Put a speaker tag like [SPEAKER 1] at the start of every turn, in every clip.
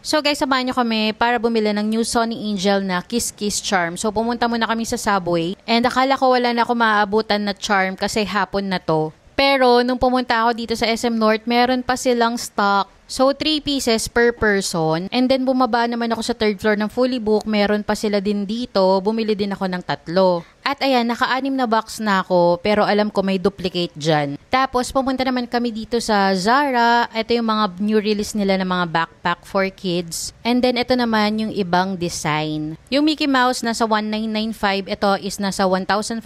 [SPEAKER 1] So guys, samahan nyo kami para bumili ng new Sony Angel na Kiss Kiss Charm. So pumunta muna kami sa Subway and akala ko wala na ako maaabutan na charm kasi hapon na to. Pero nung pumunta ako dito sa SM North, meron pa silang stock. So 3 pieces per person. And then bumaba naman ako sa 3rd floor ng Fully Book. Meron pa sila din dito. Bumili din ako ng 3. At ayan, naka-6 na box na ako. Pero alam ko may duplicate dyan. Tapos pumunta naman kami dito sa Zara. Ito yung mga new release nila ng mga backpack for kids. And then ito naman yung ibang design. Yung Mickey Mouse nasa 1995. Ito is nasa 1,595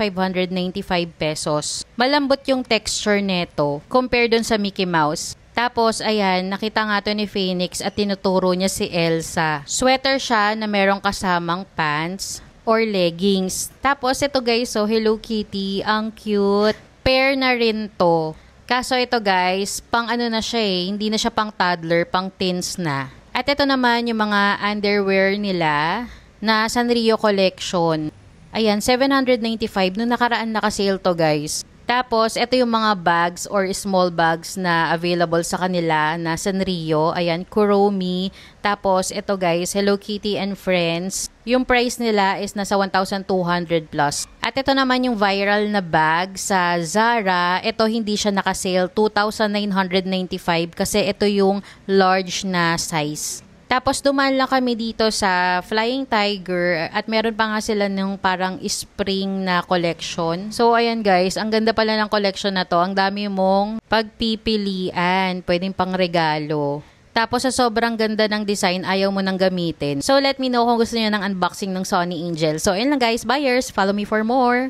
[SPEAKER 1] pesos. Malambot yung texture neto compared dun sa Mickey Mouse. Tapos, ayan, nakita nga to ni Phoenix at tinuturo niya si Elsa. Sweater siya na merong kasamang pants or leggings. Tapos, ito guys, so Hello Kitty, ang cute. Pair na rin to. Kaso ito guys, pang ano na siya hindi na siya pang toddler, pang teens na. At ito naman yung mga underwear nila na Sanrio Collection. Ayan, 795. Nung nakaraan naka-sale to guys. Tapos, ito yung mga bags or small bags na available sa kanila na Sanrio. Ayan, Kuromi. Tapos, ito guys, Hello Kitty and Friends. Yung price nila is nasa 1,200 plus. At ito naman yung viral na bag sa Zara. Ito hindi siya naka-sale, 2,995 kasi ito yung large na size. Tapos dumaan lang kami dito sa Flying Tiger at meron pa nga sila ng parang spring na collection. So ayan guys, ang ganda pala ng collection na to. Ang dami mong pagpipilian, pwedeng pang regalo. Tapos sa sobrang ganda ng design, ayaw mo nang gamitin. So let me know kung gusto niyo ng unboxing ng Sony Angel. So ayun lang guys, buyers, follow me for more.